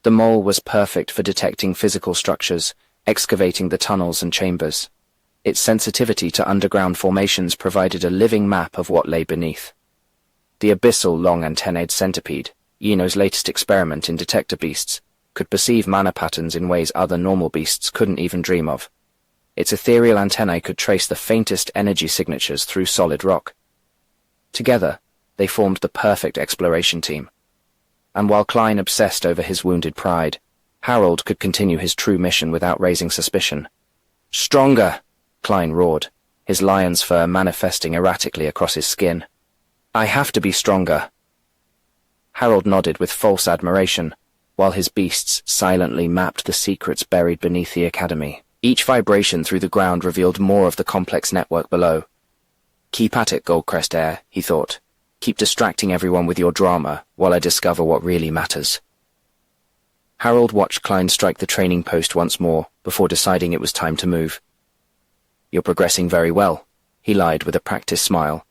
The mole was perfect for detecting physical structures, excavating the tunnels and chambers. Its sensitivity to underground formations provided a living map of what lay beneath. The abyssal long-antennaed centipede, Yino's latest experiment in detector beasts, could perceive mana patterns in ways other normal beasts couldn't even dream of. Its ethereal antennae could trace the faintest energy signatures through solid rock. Together, they formed the perfect exploration team. And while Klein obsessed over his wounded pride, Harold could continue his true mission without raising suspicion. "Stronger!" Klein roared, his lion's fur manifesting erratically across his skin. "I have to be stronger." Harold nodded with false admiration, while his beasts silently mapped the secrets buried beneath the academy. Each vibration through the ground revealed more of the complex network below. "Keep at it, Goldcrest Air," he thought. "Keep distracting everyone with your drama, while I discover what really matters." Harold watched Klein strike the training post once more, before deciding it was time to move. "You're progressing very well," he lied with a practiced smile.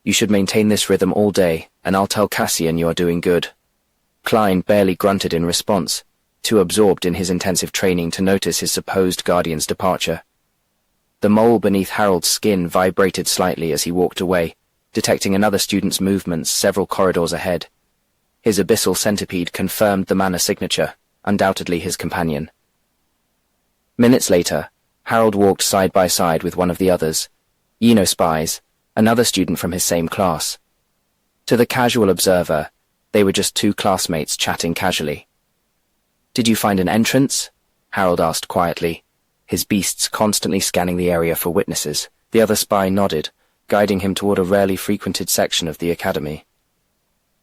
"You should maintain this rhythm all day, and I'll tell Cassian you are doing good." Klein barely grunted in response, too absorbed in his intensive training to notice his supposed guardian's departure. The mole beneath Harold's skin vibrated slightly as he walked away, detecting another student's movements several corridors ahead. His abyssal centipede confirmed the mana signature, undoubtedly his companion. Minutes later, Harold walked side by side with one of the others, Yino Spies, another student from his same class. To the casual observer, they were just two classmates chatting casually. "Did you find an entrance?" Harold asked quietly, his beasts constantly scanning the area for witnesses. The other spy nodded, guiding him toward a rarely frequented section of the academy.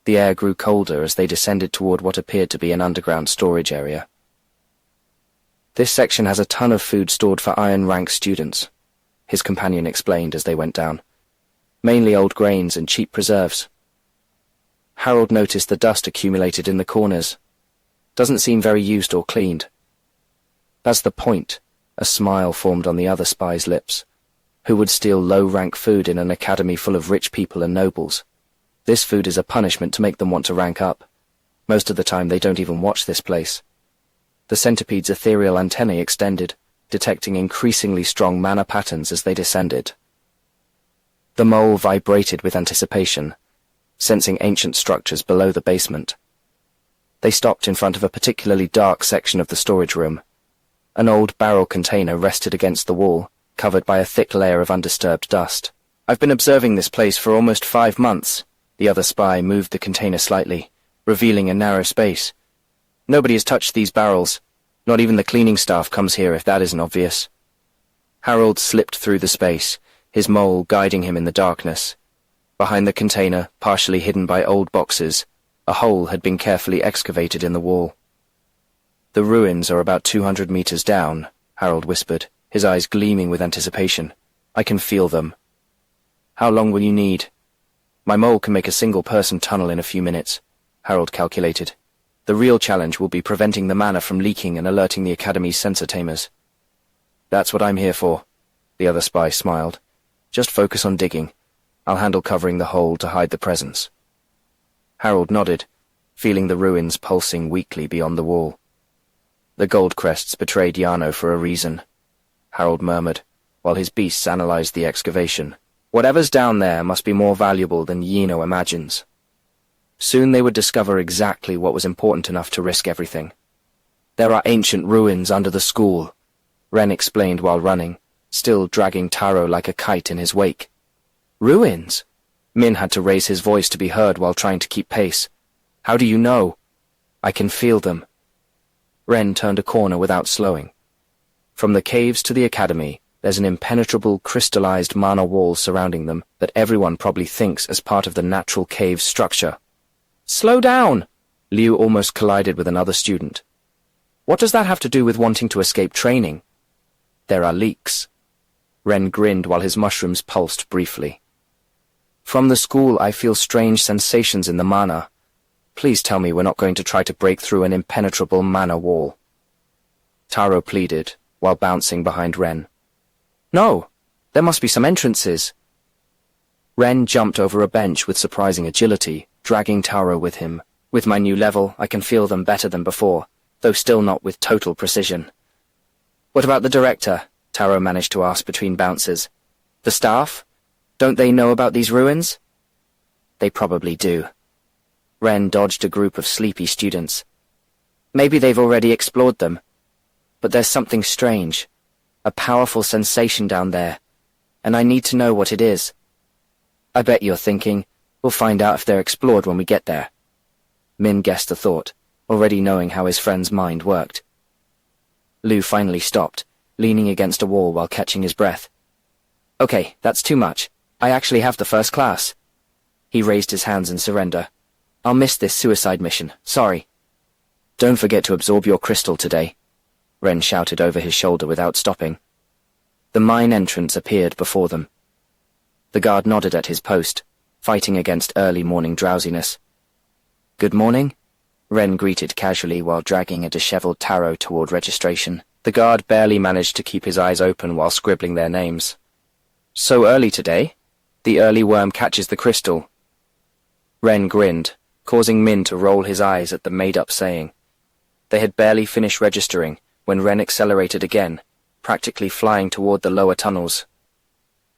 The air grew colder as they descended toward what appeared to be an underground storage area. "This section has a ton of food stored for iron rank students," his companion explained as they went down. "Mainly old grains and cheap preserves." Harold noticed the dust accumulated in the corners. "Doesn't seem very used or cleaned." "That's the point," a smile formed on the other spy's lips. "Who would steal low-rank food in an academy full of rich people and nobles? This food is a punishment to make them want to rank up. Most of the time they don't even watch this place." The centipede's ethereal antennae extended, detecting increasingly strong mana patterns as they descended. The mole vibrated with anticipation, sensing ancient structures below the basement. They stopped in front of a particularly dark section of the storage room. An old barrel container rested against the wall, covered by a thick layer of undisturbed dust. "I've been observing this place for almost 5 months. The other spy moved the container slightly, revealing a narrow space. "Nobody has touched these barrels. Not even the cleaning staff comes here, if that isn't obvious." Harold slipped through the space, his mole guiding him in the darkness. Behind the container, partially hidden by old boxes, a hole had been carefully excavated in the wall. "The ruins are about 200 meters down," Harold whispered, his eyes gleaming with anticipation. "I can feel them." "How long will you need?" "My mole can make a single-person tunnel in a few minutes," Harold calculated. "The real challenge will be preventing the mana from leaking and alerting the Academy's sensor tamers." "That's what I'm here for," the other spy smiled. "Just focus on digging. I'll handle covering the hole to hide the presence." Harold nodded, feeling the ruins pulsing weakly beyond the wall. "The gold crests betrayed Yano for a reason," Harold murmured, while his beasts analyzed the excavation. "Whatever's down there must be more valuable than Yino imagines." Soon they would discover exactly what was important enough to risk everything. "There are ancient ruins under the school," Ren explained while running, still dragging Taro like a kite in his wake. "Ruins?" Min had to raise his voice to be heard while trying to keep pace. "How do you know?" "I can feel them." Ren turned a corner without slowing. From the caves to the academy, there's an impenetrable, crystallized mana wall surrounding them that everyone probably thinks as part of the natural cave structure. "Slow down!" Liu almost collided with another student. "What does that have to do with wanting to escape training?" "There are leaks." Ren grinned while his mushrooms pulsed briefly. "From the school I feel strange sensations in the mana. Please tell me we're not going to try to break through an impenetrable mana wall." Taro pleaded, while bouncing behind Ren. "No, there must be some entrances." Ren jumped over a bench with surprising agility, dragging Taro with him. "With my new level, I can feel them better than before. though still not with total precision. "What about the director?" Taro managed to ask between bounces. "The staff? Don't they know about these ruins?" "They probably do." Ren dodged a group of sleepy students. "Maybe they've already explored them. But there's something strange. A powerful sensation down there, and I need to know what it is." "I bet you're thinking, we'll find out if they're explored when we get there." Min guessed the thought, already knowing how his friend's mind worked. Lu finally stopped, leaning against a wall while catching his breath. "Okay, that's too much. I actually have the first class." He raised his hands in surrender. "I'll miss this suicide mission, sorry." "Don't forget to absorb your crystal today," Ren shouted over his shoulder without stopping. The mine entrance appeared before them. The guard nodded at his post, fighting against early morning drowsiness. "Good morning," Ren greeted casually while dragging a disheveled Taro toward registration. The guard barely managed to keep his eyes open while scribbling their names. "So early today? The early worm catches the crystal." Ren grinned, causing Min to roll his eyes at the made-up saying. They had barely finished registering when Ren accelerated again, practically flying toward the lower tunnels.